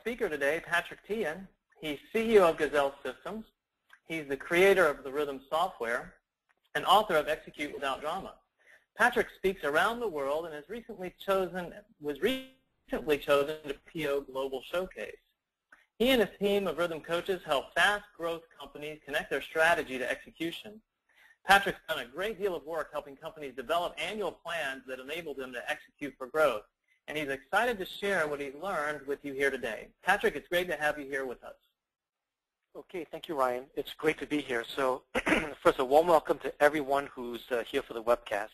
speaker today, Patrick Thean. He's CEO of Gazelle Systems. He's the creator of the Rhythm software and author of Execute Without Drama. Patrick speaks around the world and was recently chosen to PO Global Showcase. He and his team of Rhythm coaches help fast growth companies connect their strategy to execution. Patrick's done a great deal of work helping companies develop annual plans that enable them to execute for growth. And he's excited to share what he's learned with you here today. Patrick, it's great to have you here with us. Okay, thank you, Ryan. It's great to be here. So first, a warm welcome to everyone who's here for the webcast.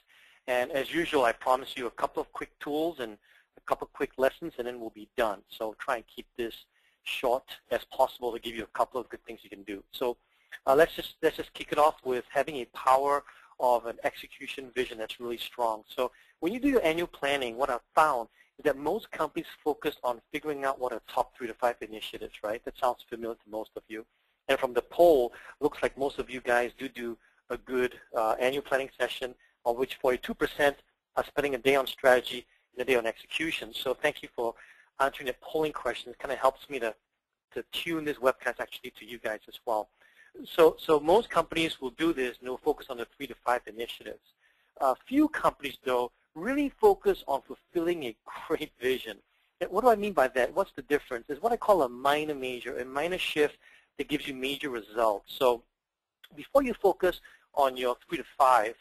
And as usual, I promise you a couple of quick tools and a couple of quick lessons, and then we'll be done. So try and keep this short as possible to give you a couple of good things you can do. So let's just kick it off with having a power of an execution vision that's really strong. So when you do your annual planning, what I've found is that most companies focus on figuring out what are top 3 to 5 initiatives, right? That sounds familiar to most of you. And from the poll, looks like most of you guys do a good annual planning session, of which 42% are spending a day on strategy and a day on execution. So thank you for answering the polling question. It kind of helps me to tune this webcast actually to you guys as well. So most companies will do this and they'll focus on the 3 to 5 initiatives. A few companies, though, really focus on fulfilling a great vision. And what do I mean by that? What's the difference? It's what I call a minor major, a minor shift that gives you major results. So before you focus on your 3 to 5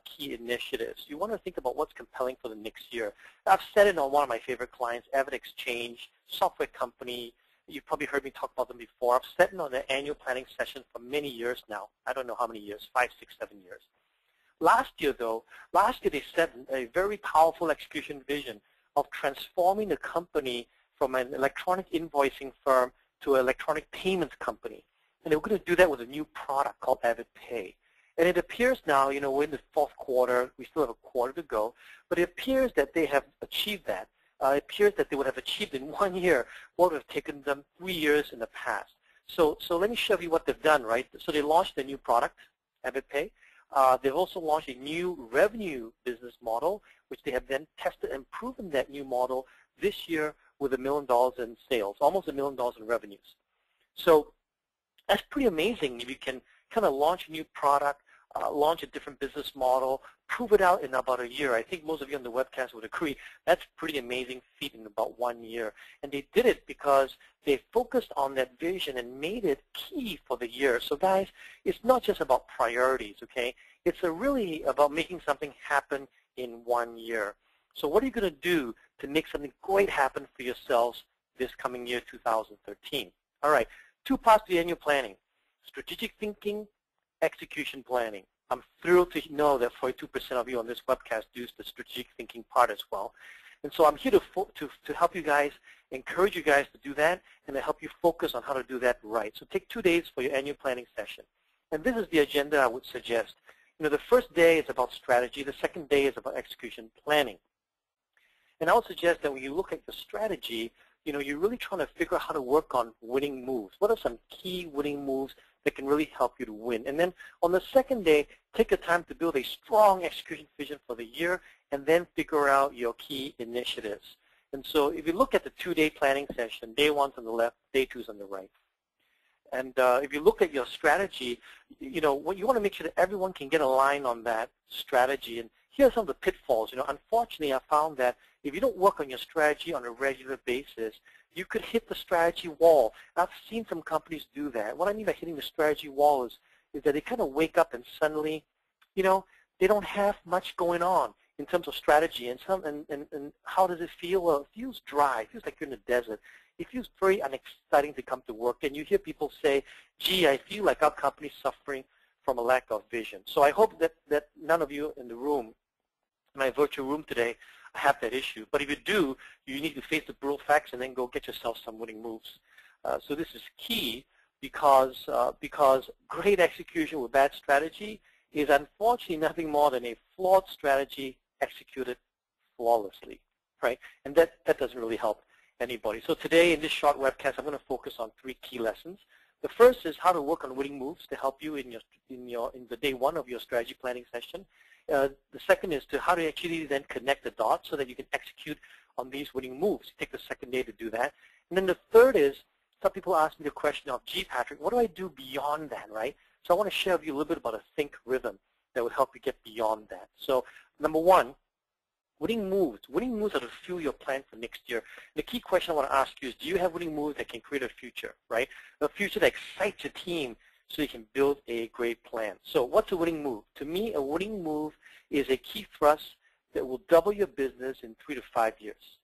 key initiatives, you want to think about what's compelling for the next year. I've said it on one of my favorite clients, Avid Exchange, software company. You've probably heard me talk about them before. I've sat in on an annual planning session for many years now. I don't know how many years, 5, 6, 7 years. Last year, they set a very powerful execution vision of transforming the company from an electronic invoicing firm to an electronic payments company. And they were going to do that with a new product called Avid Pay. And it appears now, we're in the 4th quarter. We still have a quarter to go. But it appears that they have achieved that. It appears that they would have achieved in 1 year what would have taken them 3 years in the past. So let me show you what they've done, right? So they launched a new product, Avid Pay. They've also launched a new revenue business model, which they have then tested and proven that new model this year with $1 million in sales, almost $1 million in revenues. So that's pretty amazing if you can kind of launch a new product, launch a different business model, prove it out in about a year. I think most of you on the webcast would agree that's pretty amazing feat in about 1 year. And they did it because they focused on that vision and made it key for the year. So guys, it's not just about priorities, okay? It's really about making something happen in 1 year. So what are you going to do to make something great happen for yourselves this coming year, 2013? All right, 2 parts to the annual planning: strategic thinking, execution planning. I'm thrilled to know that 42% of you on this webcast do the strategic thinking part as well. And so I'm here to help you guys, encourage you guys to do that, and to help you focus on how to do that right. So take 2 days for your annual planning session. And this is the agenda I would suggest. The first day is about strategy. The second day is about execution planning. And I would suggest that when you look at the strategy, you're really trying to figure out how to work on winning moves. What are some key winning moves that can really help you to win? And then on the second day, take the time to build a strong execution vision for the year and then figure out your key initiatives. And so if you look at the 2-day planning session, day 1's on the left, day 2's on the right. And if you look at your strategy, what you want to make sure that everyone can get aligned on that strategy. And here are some of the pitfalls. Unfortunately, I found that if you don't work on your strategy on a regular basis, you could hit the strategy wall. I've seen some companies do that. What I mean by hitting the strategy wall is that they kind of wake up and suddenly, they don't have much going on in terms of strategy. And how does it feel? Well, it feels dry. It feels like you're in the desert. It feels very unexciting to come to work. And you hear people say, gee, I feel like our company's suffering from a lack of vision. So I hope that none of you in the room, in my virtual room today, have that issue. But if you do, you need to face the brutal facts and then go get yourself some winning moves. So this is key because great execution with bad strategy is unfortunately nothing more than a flawed strategy executed flawlessly, right? And that doesn't really help anybody. So today in this short webcast, I'm going to focus on 3 key lessons. The first is how to work on winning moves to help you in the day 1 of your strategy planning session. The second is to how to actually then connect the dots so that you can execute on these winning moves. You take the second day to do that. And then the third is, some people ask me the question of, gee, Patrick, what do I do beyond that, right? So I want to share with you a little bit about a think rhythm that would help you get beyond that. So number one, winning moves. Winning moves are to fuel your plan for next year. The key question I want to ask you is, do you have winning moves that can create a future, right? A future that excites your team so you can build a great plan. So what's a winning move? To me, a winning move is a key thrust that will double your business in 3 to 5 years.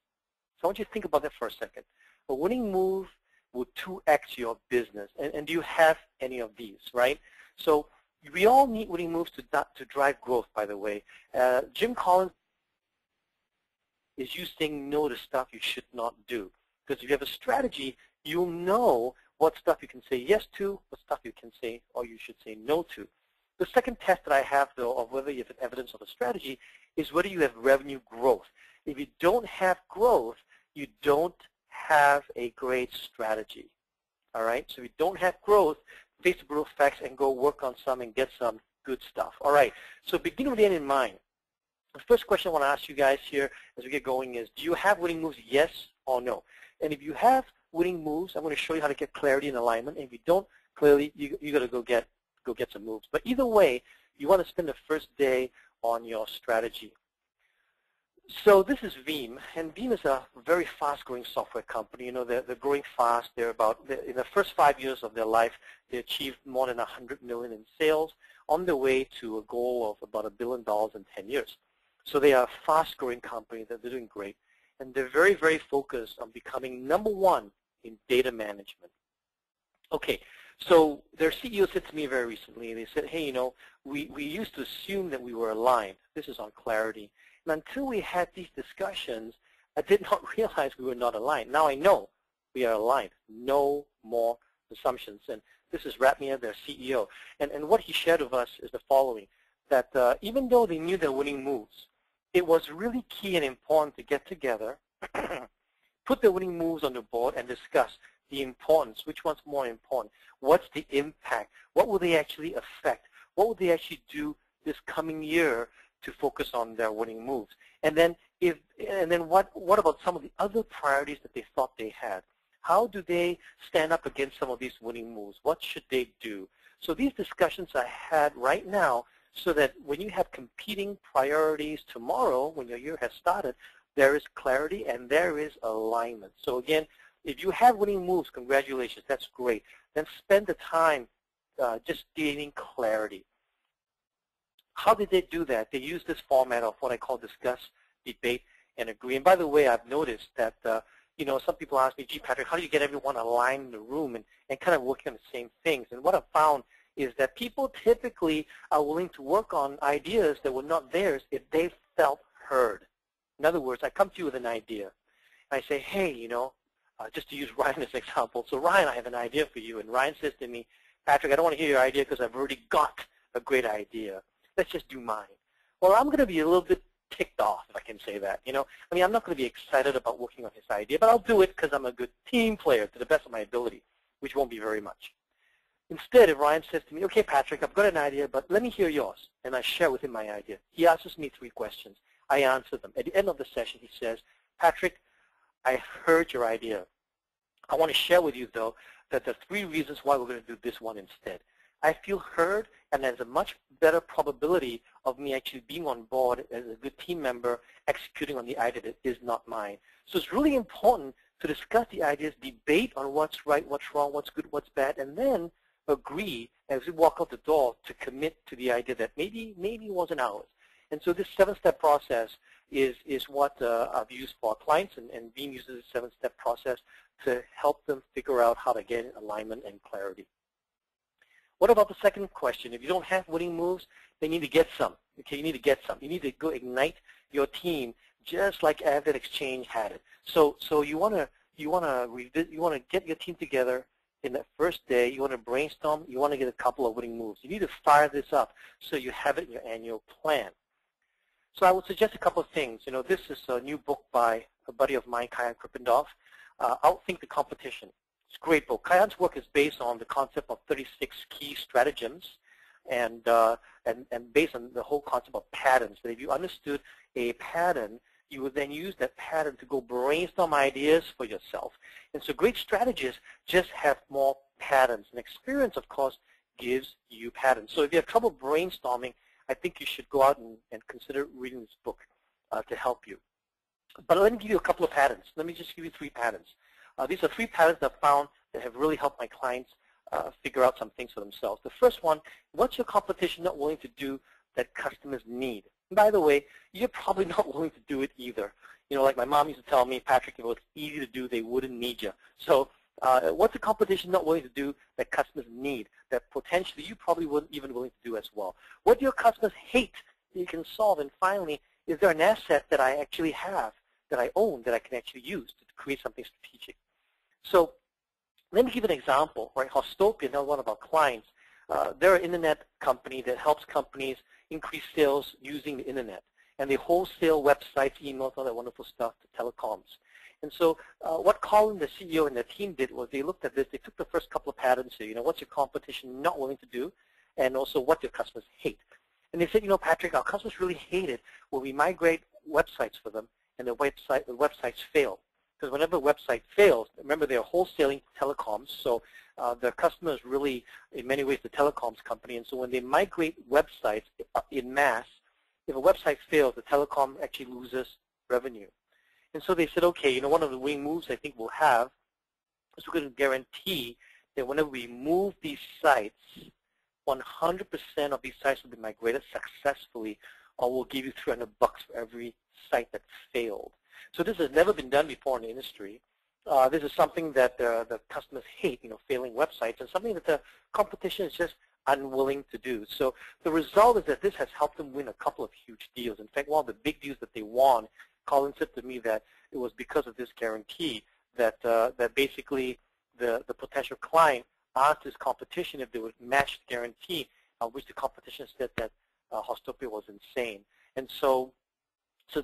So I want you to think about that for a second. A winning move will 2x your business. And do you have any of these, right? So we all need winning moves to drive growth, by the way. Jim Collins is you saying no to stuff you should not do. Because if you have a strategy, you'll know what stuff you can say yes to, what stuff you can say or you should say no to. The second test that I have, though, of whether you have evidence of a strategy is whether you have revenue growth. If you don't have growth, you don't have a great strategy. All right? So if you don't have growth, face the brutal facts and go work on some and get some good stuff. All right. So begin with the end in mind. The first question I want to ask you guys here as we get going is, do you have winning moves, yes or no? And if you have winning moves, I'm going to show you how to get clarity and alignment. And if you don't, clearly, you got to go get some moves. But either way, you want to spend the first day on your strategy. So this is Veeam, and Veeam is a very fast-growing software company. You know, they're growing fast. In the first 5 years of their life, they achieved more than $100 million in sales, on their way to a goal of about $1 billion in 10 years. So they are a fast-growing company. They're doing great, and they're very, very focused on becoming number one in data management. Okay, so their CEO said to me very recently, and they said, hey, you know, we used to assume that we were aligned. This is on clarity. And until we had these discussions, I did not realize we were not aligned. Now I know we are aligned. No more assumptions. And this is Ratmir, their CEO. And what he shared with us is the following, that even though they knew their winning moves, it was really key and important to get together, put the winning moves on the board, and discuss the importance, which one's more important, what's the impact, what will they actually affect, what will they actually do this coming year to focus on their winning moves. And then what about some of the other priorities that they thought they had? How do they stand up against some of these winning moves? What should they do? So these discussions are had right now so that when you have competing priorities tomorrow, when your year has started, there is clarity and there is alignment. So again, if you have winning moves, congratulations, that's great. Then spend the time just gaining clarity. How did they do that? They use this format of what I call discuss, debate, and agree. And by the way, I've noticed that you know, some people ask me, gee, Patrick, how do you get everyone aligned in the room and kind of working on the same things? And what I've found is that people typically are willing to work on ideas that were not theirs if they felt heard. In other words, I come to you with an idea. And I say, hey, you know, just to use Ryan as an example. So Ryan, I have an idea for you. And Ryan says to me, Patrick, I don't want to hear your idea because I've already got a great idea. Let's just do mine. Well, I'm going to be a little bit ticked off, if I can say that. You know, I mean, I'm not going to be excited about working on his idea, but I'll do it because I'm a good team player to the best of my ability, which won't be very much. Instead, if Ryan says to me, okay, Patrick, I've got an idea, but let me hear yours, and I share with him my idea. He asks me 3 questions. I answer them. At the end of the session, he says, Patrick, I heard your idea. I want to share with you, though, that there are 3 reasons why we're going to do this one instead. I feel heard, and there's a much better probability of me actually being on board as a good team member executing on the idea that is not mine. So it's really important to discuss the ideas, debate on what's right, what's wrong, what's good, what's bad, and then agree as we walk out the door to commit to the idea that maybe wasn't ours. And so this 7-step process is what I've used for our clients, and Veeam uses a 7-step process to help them figure out how to get alignment and clarity. What about the second question? If you don't have winning moves, they need to get some. Okay, you need to get some. You need to go ignite your team just like Avid Exchange had it. So you want to get your team together in that first day. You want to brainstorm. You want to get a couple of winning moves. You need to fire this up so you have it in your annual plan. So I would suggest a couple of things. You know, this is a new book by a buddy of mine, Kayan Krippendorf, Outthink the Competition. It's a great book. Kayan's work is based on the concept of 36 key stratagems and based on the whole concept of patterns. That if you understood a pattern, you will then use that pattern to go brainstorm ideas for yourself. And so great strategists just have more patterns. And experience, of course, gives you patterns. So if you have trouble brainstorming, I think you should go out and consider reading this book to help you. But let me give you a couple of patterns. Let me just give you 3 patterns. These are 3 patterns I've found that have really helped my clients figure out some things for themselves. The first one, what's your competition not willing to do that customers need? And by the way, you're probably not willing to do it either. You know, like my mom used to tell me, Patrick, if it was easy to do, they wouldn't need you. So what's the competition not willing to do that customers need, that potentially you probably wouldn't even willing to do as well? What do your customers hate that you can solve? And finally, is there an asset that I actually have, that I own, that I can actually use to create something strategic? So let me give an example, right? Hostopia, now one of our clients, they're an internet company that helps companies increase sales using the internet. And they wholesale websites, emails, all that wonderful stuff to telecoms. And so what Colin, the CEO, and the team did was they looked at this. They took the first couple of patterns, so, you know, what's your competition not willing to do, and also what your customers hate. And they said, you know, Patrick, our customers really hate it when we migrate websites for them and the websites fail. Because whenever a website fails, remember they're wholesaling telecoms, so the customer is really, in many ways, the telecoms company. And so when they migrate websites in mass, if a website fails, the telecom actually loses revenue. And so they said, okay, you know, one of the winning moves I think we'll have is we're going to guarantee that whenever we move these sites, 100% of these sites will be migrated successfully, or we'll give you $300 for every site that failed. So this has never been done before in the industry. This is something that the customers hate, you know, failing websites, and something that the competition is just unwilling to do. So the result is that this has helped them win a couple of huge deals. In fact, one of the big deals that they won, Colin said to me that it was because of this guarantee that that basically the potential client asked his competition if they would match the guarantee, which the competition said that Hostopia was insane. And so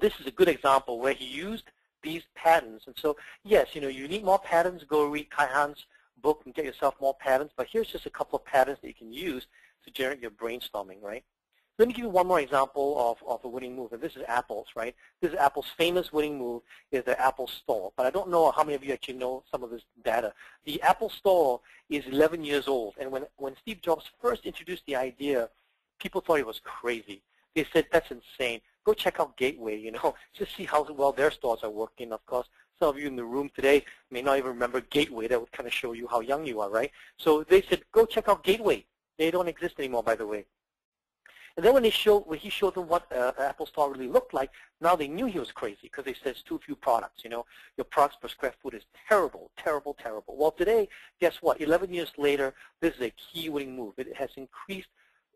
this is a good example where he used these patterns. And so, yes, you know, you need more patterns. Go read Kai Han's book and get yourself more patterns. But here's just a couple of patterns that you can use to generate your brainstorming, right? Let me give you one more example of a winning move, and this is Apple's, right? This is Apple's famous winning move, is the Apple Store. But I don't know how many of you actually know some of this data. The Apple Store is 11 years old, and when Steve Jobs first introduced the idea, people thought it was crazy. They said, that's insane. Go check out Gateway, you know, just see how well their stores are working. Of course, some of you in the room today may not even remember Gateway. That would kind of show you how young you are, right? So they said, go check out Gateway. They don't exist anymore, by the way. And then when he showed them what Apple Store really looked like, now they knew he was crazy because they said it's too few products. You know, your products per square foot is terrible, terrible, terrible. Well, today, guess what? 11 years later, this is a key winning move. It has increased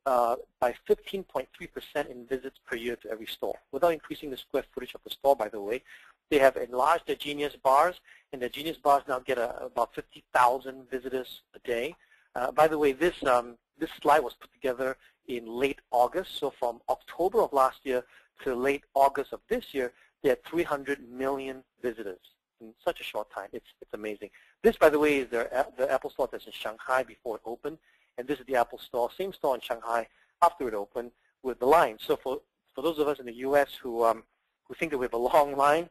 by 15.3% in visits per year to every store, without increasing the square footage of the store, by the way. They have enlarged their Genius bars, and the Genius bars now get about 50,000 visitors a day. By the way, this slide was put together in late August. So from October of last year to late August of this year, they had 300 million visitors in such a short time. It's amazing. This, by the way, is the Apple Store that's in Shanghai before it opened. And this is the Apple Store, same store in Shanghai after it opened with the line. So for those of us in the U.S. who think that we have a long line,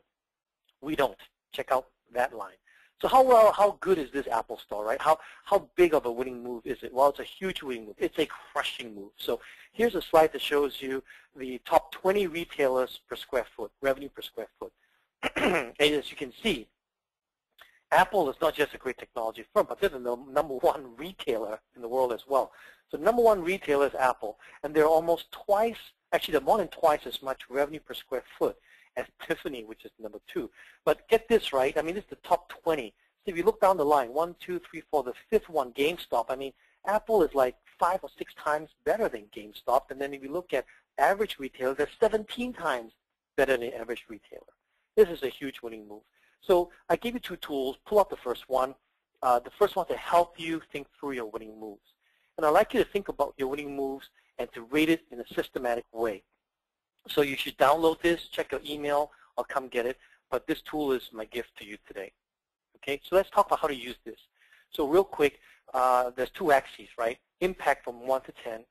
we don't. Check out that line. So how good is this Apple Store, right? How big of a winning move is it? Well, it's a huge winning move. It's a crushing move. So here's a slide that shows you the top 20 retailers per square foot, revenue per square foot. And as you can see, Apple is not just a great technology firm, but they're the #1 retailer in the world as well. So #1 retailer is Apple, and they're almost twice, actually they're more than twice as much revenue per square foot as Tiffany, which is #2. But get this right, I mean, this is the top 20. So if you look down the line, 1, 2, 3, 4, the fifth one, GameStop, I mean, Apple is like 5 or 6 times better than GameStop. And then if you look at average retailers, they're 17 times better than the average retailer. This is a huge winning move. So I gave you 2 tools. Pull out the first one. The first one to help you think through your winning moves. And I'd like you to think about your winning moves and to rate it in a systematic way. So you should download this, check your email, or come get it. But this tool is my gift to you today. Okay, so let's talk about how to use this. So real quick, there's 2 axes, right? Impact from 1 to 10.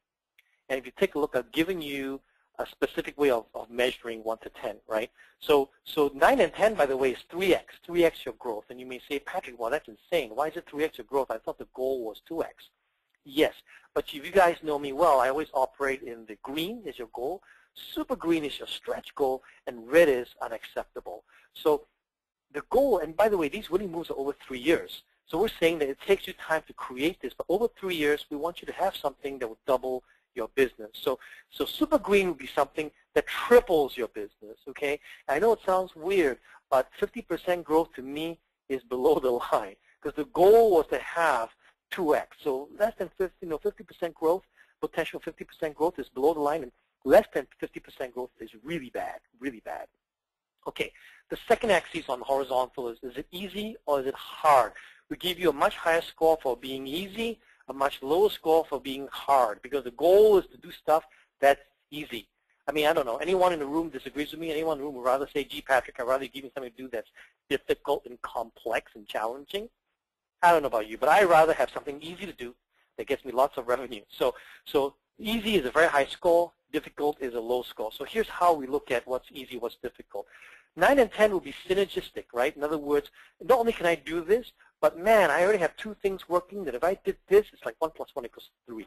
And if you take a look, I've given you a specific way of measuring 1 to 10, right? So 9 and 10, by the way, is 3x your growth. And you may say, Patrick, well, that's insane. Why is it 3x your growth? I thought the goal was 2x. Yes, but if you guys know me well, I always operate in the green is your goal, super green is your stretch goal, and red is unacceptable. So the goal, and by the way, these winning moves are over 3 years. So we're saying that it takes you time to create this, but over 3 years, we want you to have something that will double your business. So super green would be something that triples your business, okay? I know it sounds weird, but 50% growth to me is below the line because the goal was to have 2x. So less than 50% growth, potential 50% growth is below the line, and less than 50% growth is really bad, really bad. Okay, the second axis on horizontal is it easy or is it hard? We give you a much higher score for being easy, a much lower score for being hard, because the goal is to do stuff that's easy. I mean, I don't know. Anyone in the room disagrees with me? Anyone in the room would rather say, gee, Patrick, I'd rather give you something to do that's difficult and complex and challenging? I don't know about you, but I'd rather have something easy to do that gets me lots of revenue. So easy is a very high score. Difficult is a low score. So here's how we look at what's easy, what's difficult. 9 and 10 will be synergistic, right? In other words, not only can I do this, but man, I already have 2 things working that if I did this, it's like 1 + 1 = 3.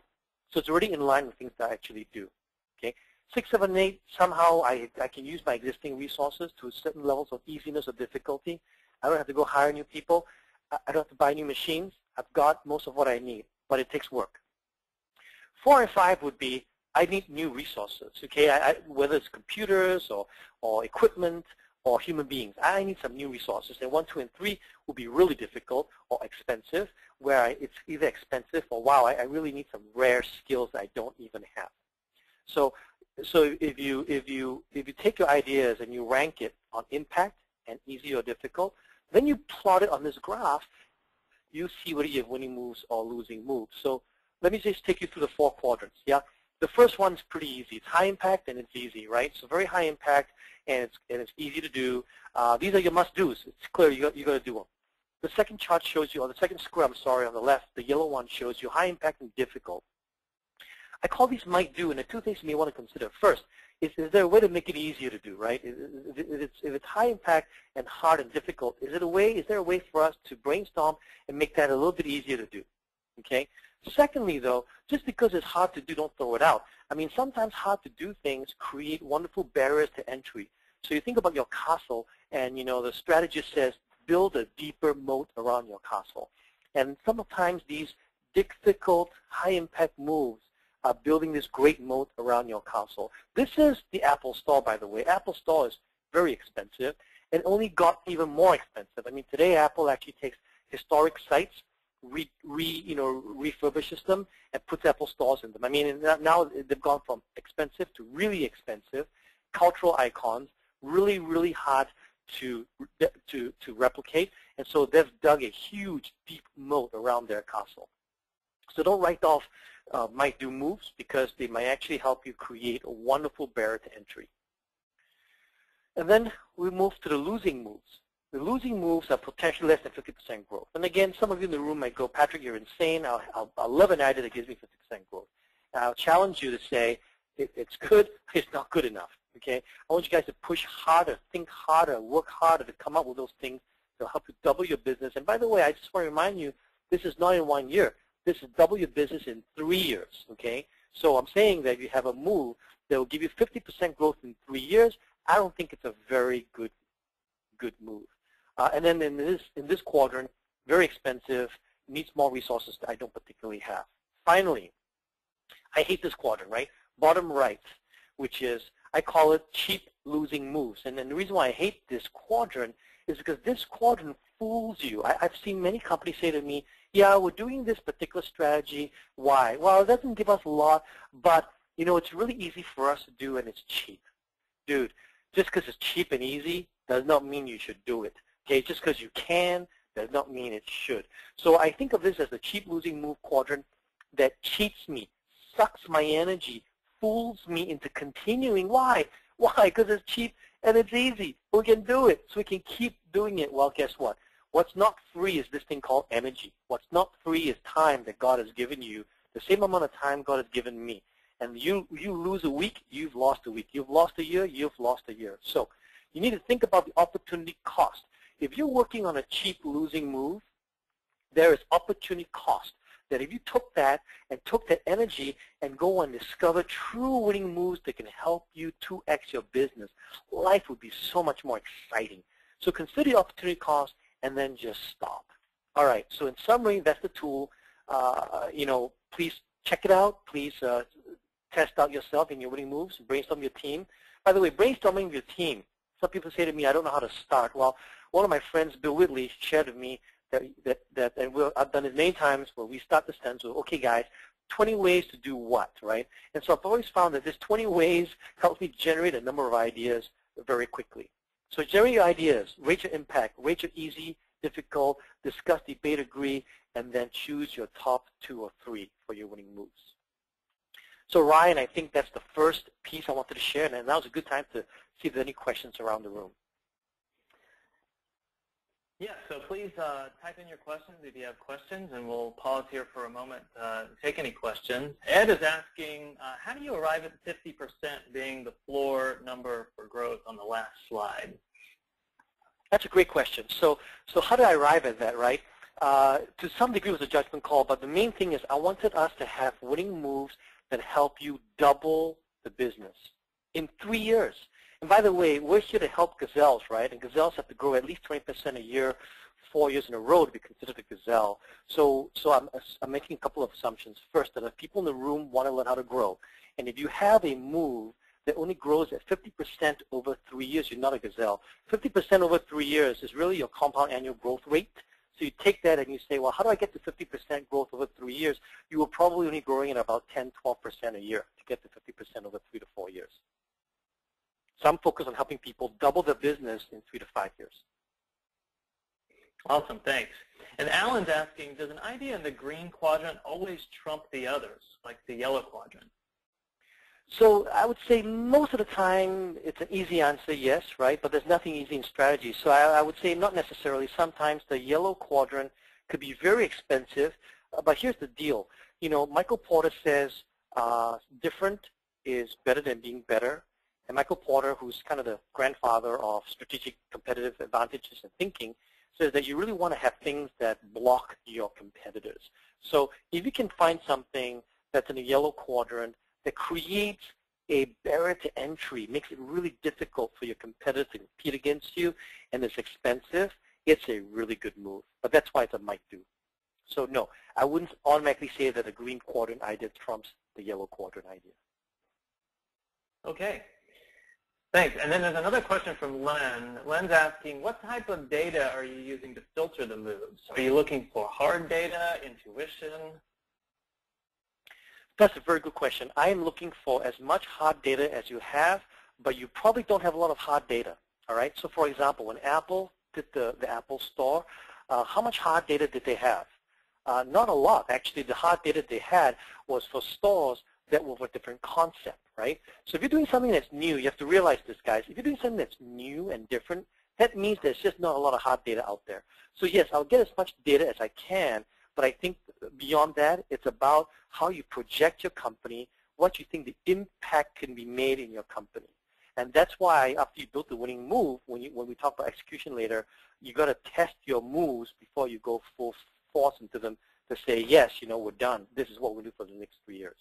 So it's already in line with things that I actually do. Okay, 6, 7, 8, somehow I can use my existing resources to certain levels of easiness or difficulty. I don't have to go hire new people. I don't have to buy new machines. I've got most of what I need, but it takes work. 4 and 5 would be, I need new resources, okay? Whether it's computers or equipment or human beings, I need some new resources. And 1, 2, and 3 will be really difficult or expensive, where it's either expensive or, wow, I really need some rare skills that I don't even have. So if you take your ideas and you rank it on impact and easy or difficult, then you plot it on this graph, you see whether you have winning moves or losing moves. So let me just take you through the 4 quadrants, yeah? The first one's pretty easy. It's high impact and it's easy, right? So very high impact and it's easy to do. These are your must-dos. It's clear you got to do them. The second chart shows you, or the second square, I'm sorry, on the left, the yellow one shows you high impact and difficult. I call these might do, and the 2 things you may want to consider. First, is there a way to make it easier to do, right? If it's high impact and hard and difficult, is there a way for us to brainstorm and make that a little bit easier to do, okay? Secondly, though, just because it's hard to do, don't throw it out. I mean, sometimes hard to do things create wonderful barriers to entry. So you think about your castle, and, you know, the strategist says, build a deeper moat around your castle. And sometimes these difficult, high-impact moves are building this great moat around your castle. This is the Apple Store, by the way. Apple Store is very expensive and only got even more expensive. I mean, today Apple actually takes historic sites, refurbishes them, and puts Apple stores in them. I mean, now they've gone from expensive to really expensive, cultural icons, really, really hard to replicate, and so they've dug a huge, deep moat around their castle. So don't write off might do moves, because they might actually help you create a wonderful barrier to entry. And then we move to the losing moves. The losing moves are potentially less than 50% growth. And again, some of you in the room might go, Patrick, you're insane. I'll love an idea that gives me 50% growth. And I'll challenge you to say, it's good, it's not good enough. Okay? I want you guys to push harder, think harder, work harder to come up with those things that will help you double your business. And by the way, I just want to remind you, this is not in 1 year. This is double your business in 3 years. Okay? So I'm saying that if you have a move that will give you 50% growth in 3 years, I don't think it's a very good move. And then in this quadrant, very expensive, needs more resources that I don't particularly have. Finally, I hate this quadrant, right? Bottom right, which is, I call it cheap losing moves. And then the reason why I hate this quadrant is because this quadrant fools you. I've seen many companies say to me, yeah, we're doing this particular strategy. Why? Well, it doesn't give us a lot, but you know, it's really easy for us to do, and it's cheap. Dude, just because it's cheap and easy does not mean you should do it. Okay, just because you can does not mean it should. So I think of this as the cheap losing move quadrant that cheats me, sucks my energy, fools me into continuing. Why? Why? Because it's cheap and it's easy. We can do it, so we can keep doing it. Well, guess what? What's not free is this thing called energy. What's not free is time that God has given you, the same amount of time God has given me. And you lose a week, you've lost a week. You've lost a year, you've lost a year. So you need to think about the opportunity cost. If you're working on a cheap losing move, there is opportunity cost. That if you took that and took that energy and go and discover true winning moves that can help you 2x your business, life would be so much more exciting. So consider the opportunity cost and then just stop. All right, so in summary, that's the tool. Please check it out. Please test out yourself in your winning moves, brainstorm your team. By the way, brainstorming your team. Some people say to me, I don't know how to start. Well, one of my friends, Bill Whitley, shared with me and I've done it many times where we start the sentence with, okay, guys, 20 ways to do what, right? And so I've always found that this 20 ways helps me generate a number of ideas very quickly. So generate your ideas, rate your impact, rate your easy, difficult, discuss, debate, agree, and then choose your top 2 or 3 for your winning moves. So Ryan, I think that's the first piece I wanted to share, and now's a good time to see if there's any questions around the room. Yeah, so please type in your questions if you have questions, and we'll pause here for a moment to take any questions. Ed is asking, how do you arrive at 50% being the floor number for growth on the last slide? That's a great question. So how do I arrive at that, right? To some degree it was a judgment call, but the main thing is I wanted us to have winning moves that help you double the business in 3 years. And by the way, we're here to help gazelles, right? And gazelles have to grow at least 20% a year, 4 years in a row to be considered a gazelle. So I'm making a couple of assumptions. First, that if people in the room want to learn how to grow, and if you have a move that only grows at 50% over 3 years, you're not a gazelle. 50% over 3 years is really your compound annual growth rate. So you take that and you say, well, how do I get to 50% growth over 3 years? You were probably only growing at about 10, 12% a year to get to 50% over 3 to 4 years. So I'm focused on helping people double their business in 3 to 5 years. Awesome, thanks. And Alan's asking, does an idea in the green quadrant always trump the others, like the yellow quadrant? So I would say most of the time it's an easy answer, yes, right? But there's nothing easy in strategy. So I would say not necessarily. Sometimes the yellow quadrant could be very expensive. But here's the deal. You know, Michael Porter says different is better than being better. And Michael Porter, who's kind of the grandfather of strategic competitive advantages and thinking, says that you really want to have things that block your competitors. So if you can find something that's in the yellow quadrant that creates a barrier to entry, makes it really difficult for your competitor to compete against you, and it's expensive, it's a really good move. But that's why it's a might do. So no, I wouldn't automatically say that a green quadrant idea trumps the yellow quadrant idea. Okay. Thanks. And then there's another question from Len. Len's asking, what type of data are you using to filter the moves? Are you looking for hard data, intuition? That's a very good question. I am looking for as much hard data as you have, but you probably don't have a lot of hard data. All right. So for example, when Apple did the Apple Store, how much hard data did they have? Not a lot. Actually, the hard data they had was for stores that were for a different concept, right? So if you're doing something that's new, you have to realize this, guys. If you're doing something that's new and different, that means there's just not a lot of hard data out there. So yes, I'll get as much data as I can, but I think beyond that, it's about how you project your company, what you think the impact can be made in your company. And that's why after you build the winning move, when we talk about execution later, you got to test your moves before you go full force into them to say, yes, you know, we're done. This is what we'll do for the next 3 years.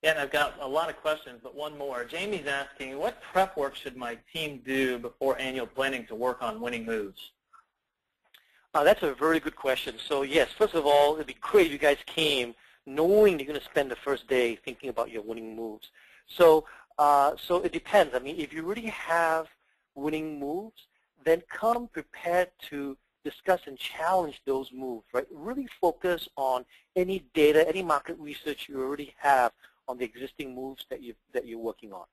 Yeah, and I've got a lot of questions, but one more. Jamie's asking, what prep work should my team do before annual planning to work on winning moves? That's a very good question. So yes, first of all, it'd be great if you guys came knowing you're going to spend the first day thinking about your winning moves. So it depends. I mean, if you really have winning moves, then come prepared to discuss and challenge those moves, right? Really focus on any data, any market research you already have on the existing moves that you're working on.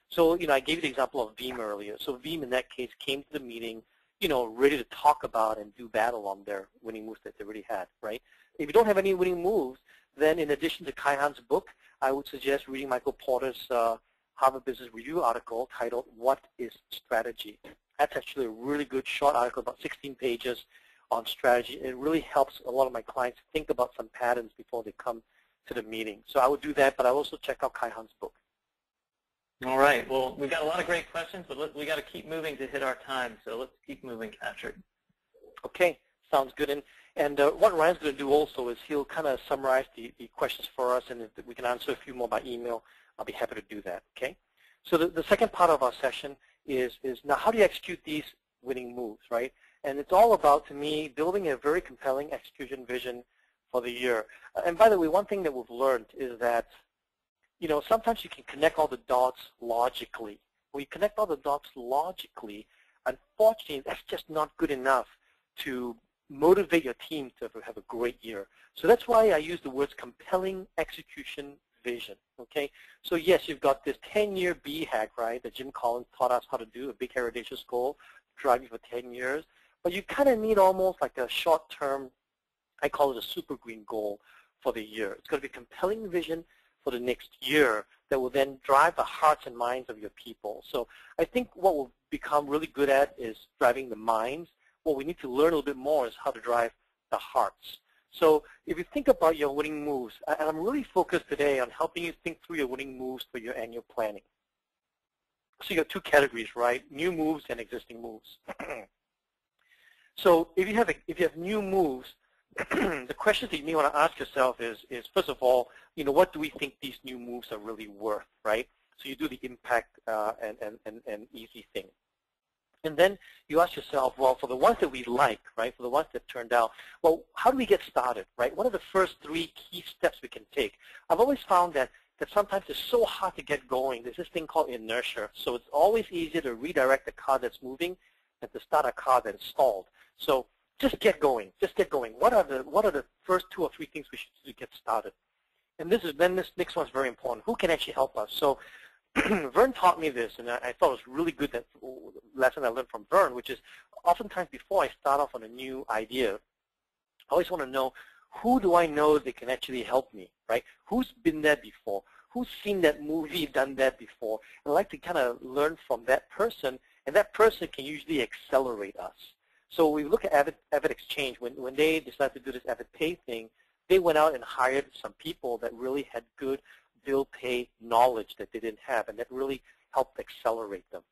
So, you know, I gave you the example of Veeam earlier. So Veeam, in that case, came to the meeting, you know, ready to talk about and do battle on their winning moves that they already had, right? If you don't have any winning moves, then in addition to Kai Han's book, I would suggest reading Michael Porter's Harvard Business Review article titled, What is Strategy? That's actually a really good short article, about 16 pages on strategy. It really helps a lot of my clients think about some patterns before they come to the meeting. So I would do that, but I also check out Kai Han's book. All right. Well, we've got a lot of great questions, but we got to keep moving to hit our time. So let's keep moving, Patrick. Okay, sounds good. And what Ryan's going to do also is he'll kind of summarize the questions for us, and if we can answer a few more by email, I'll be happy to do that, okay? So the second part of our session is now how do you execute these winning moves, right? And it's all about, to me, building a very compelling execution vision for the year. And by the way, one thing that we've learned is that, you know, sometimes you can connect all the dots logically. When you connect all the dots logically, unfortunately, that's just not good enough to motivate your team to have a great year. So that's why I use the words compelling execution vision, okay? So yes, you've got this 10-year BHAG, right, that Jim Collins taught us how to do, a big heritage goal, driving for 10 years. But you kind of need almost like a short-term, I call it a super green goal for the year. It's going to be a compelling vision for the next year that will then drive the hearts and minds of your people. So I think what we'll become really good at is driving the minds. What we need to learn a little bit more is how to drive the hearts. So if you think about your winning moves, and I'm really focused today on helping you think through your winning moves for your annual planning. So you got two categories, right? New moves and existing moves. So if you have new moves, the question that you may want to ask yourself is first of all, you know, what do we think these new moves are really worth, right? So you do the impact and easy thing. And then you ask yourself, well, for the ones that we like, right, for the ones that turned out, well, how do we get started, right? What are the first 3 key steps we can take? I've always found that sometimes it's so hard to get going. There's this thing called inertia. So it's always easier to redirect a car that's moving than to start a car that's stalled. So just get going. Just get going. What are the first 2 or 3 things we should do to get started? And this next one's very important. Who can actually help us? So Vern taught me this, and I thought it was really good, that lesson I learned from Vern, which is oftentimes before I start off on a new idea, I always want to know, who do I know that can actually help me, right? Who's been there before? Who's seen that movie, done that before? And I like to kind of learn from that person, and that person can usually accelerate us. So we look at Avid Exchange. When they decided to do this Avid Pay thing, they went out and hired some people that really had good bill pay knowledge that they didn't have, and that really helped accelerate them.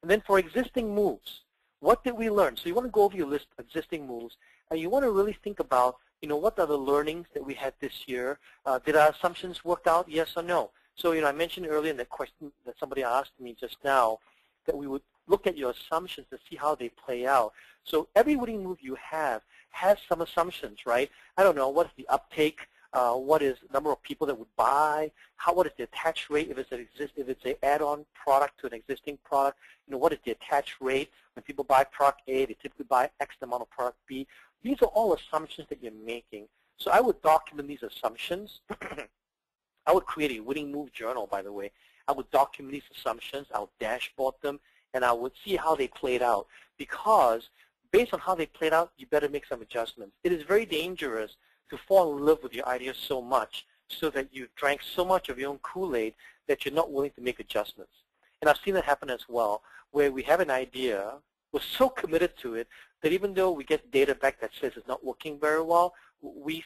And then for existing moves, what did we learn? So you want to go over your list of existing moves, and you want to really think about, you know, what are the learnings that we had this year? Did our assumptions work out, yes or no? So, you know, I mentioned earlier in the question that somebody asked me just now that we would look at your assumptions to see how they play out. So every winning move you have has some assumptions, right? I don't know, what's the uptake? What is the number of people that would buy? What is the attach rate if it's an add-on product to an existing product? You know, what is the attach rate? When people buy product A, they typically buy X amount of product B. These are all assumptions that you're making. So I would document these assumptions. I would create a winning move journal, by the way. I would document these assumptions. I would dashboard them, and I would see how they played out. Because based on how they played out, you better make some adjustments. It is very dangerous to fall in love with your idea so much so that you've drank so much of your own Kool-Aid that you're not willing to make adjustments. And I've seen that happen as well, where we have an idea, we're so committed to it that even though we get data back that says it's not working very well, we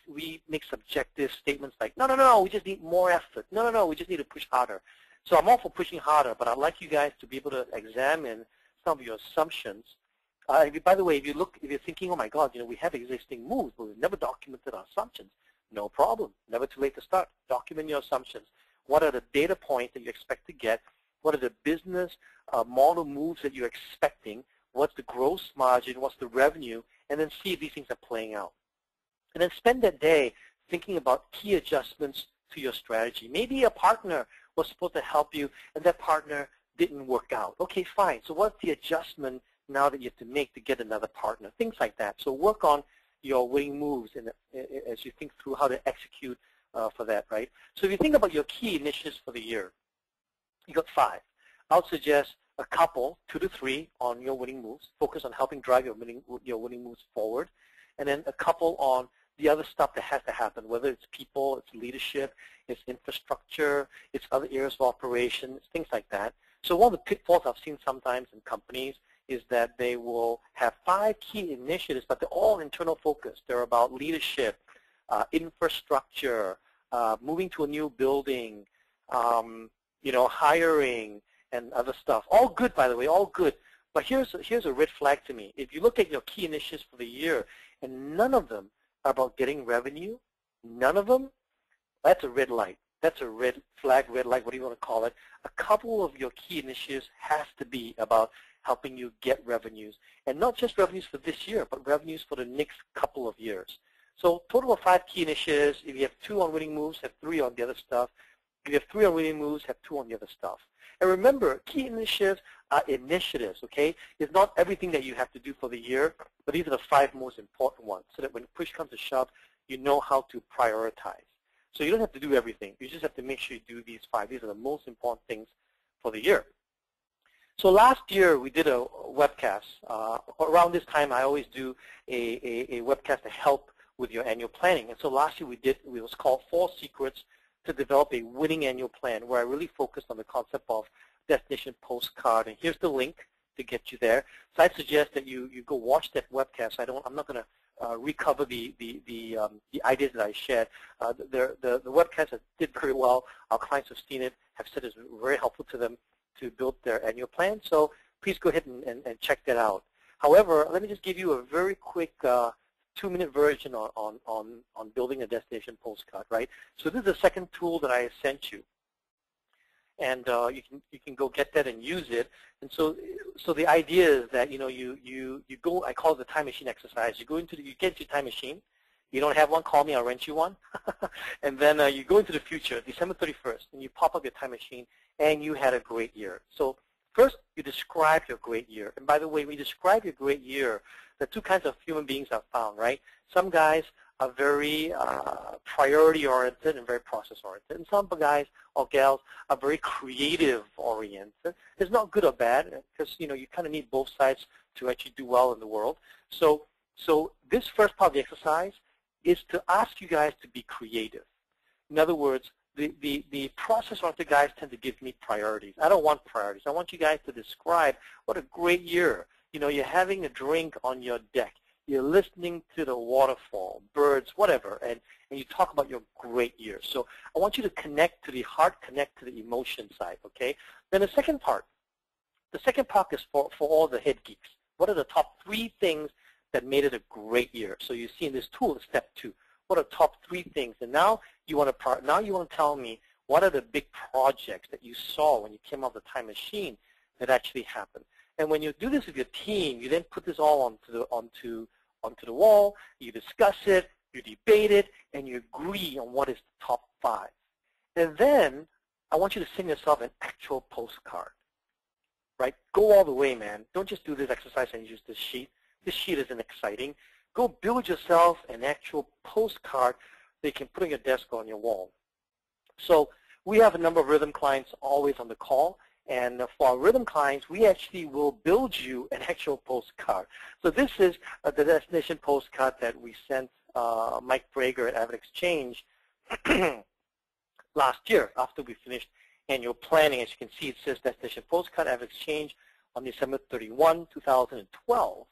make subjective statements like, no, we just need more effort. No, we just need to push harder. So I'm all for pushing harder, but I'd like you guys to be able to examine some of your assumptions. By the way, if you're thinking, oh my God, you know, we have existing moves, but we've never documented our assumptions. No problem. Never too late to start. Document your assumptions. What are the data points that you expect to get? What are the business model moves that you're expecting? What's the gross margin? What's the revenue? And then see if these things are playing out. And then spend that day thinking about key adjustments to your strategy. Maybe a partner was supposed to help you, and that partner didn't work out. Okay, fine. So what's the adjustment now that you have to make to get another partner? Things like that. So work on your winning moves as you think through how to execute for that, right? So if you think about your key initiatives for the year, you got 5. I would suggest a couple, 2 to 3, on your winning moves. Focus on helping drive your winning moves forward. And then a couple on the other stuff that has to happen, whether it's people, it's leadership, it's infrastructure, it's other areas of operations, things like that. So one of the pitfalls I've seen sometimes in companies is that they will have 5 key initiatives, but they're all internal focused. They're about leadership, infrastructure, moving to a new building, hiring and other stuff. All good, by the way, all good. But here's a red flag to me. If you look at your key initiatives for the year, and none of them are about getting revenue, none of them, that's a red light. That's a red flag, red light, what do you want to call it? A couple of your key initiatives has to be about helping you get revenues. And not just revenues for this year, but revenues for the next couple of years. So total of 5 key initiatives. If you have 2 on winning moves, have 3 on the other stuff. If you have 3 on winning moves, have 2 on the other stuff. And remember, key initiatives are initiatives, okay? It's not everything that you have to do for the year, but these are the 5 most important ones, so that when push comes to shove, you know how to prioritize. So you don't have to do everything. You just have to make sure you do these 5. These are the most important things for the year. So last year we did a webcast. Around this time I always do a webcast to help with your annual planning. And so last year it was called 4 Secrets to Develop a Winning Annual Plan, where I really focused on the concept of destination postcard. And here's the link to get you there. So I suggest that you go watch that webcast. I'm not going to recover the ideas that I shared. The webcast did very well. Our clients have seen it, have said it's very helpful to them to build their annual plan. So please go ahead and check that out. However, let me just give you a very quick 2-minute version on building a destination postcard, right? So this is the second tool that I sent you. And you can go get that and use it. And so the idea is that you go. I call it the time machine exercise. You get into your time machine. You don't have one, call me. I'll rent you one. And then you go into the future, December 31st, and you pop up your time machine, and you had a great year. So first, you describe your great year. And by the way, when you describe your great year, there are 2 kinds of human beings I've found, right? Some guys are very priority-oriented and very process-oriented. And some guys or gals are very creative-oriented. It's not good or bad, because you kind of need both sides to actually do well in the world. So this first part of the exercise is to ask you guys to be creative. In other words, the process-oriented guys tend to give me priorities. I don't want priorities. I want you guys to describe what a great year. You're having a drink on your deck. You're listening to the waterfall, birds, whatever, and you talk about your great year. So I want you to connect to the heart, connect to the emotion side, okay? Then the second part is for all the head geeks. What are the top 3 things that made it a great year? So you see in this tool, step 2. What are the top 3 things? And now you want to tell me what are the big projects that you saw when you came out of the time machine that actually happened. And when you do this with your team, you then put this all onto the wall. You discuss it, you debate it, and you agree on what is the top 5. And then I want you to send yourself an actual postcard. Right? Go all the way, man. Don't just do this exercise and use this sheet. This sheet isn't exciting. Go build yourself an actual postcard that you can put on your desk or on your wall. So we have a number of rhythm clients always on the call. And for our rhythm clients, we actually will build you an actual postcard. So this is the destination postcard that we sent Mike Brager at Avid Exchange last year after we finished annual planning. As you can see, it says destination postcard Avid Exchange on December 31, 2012.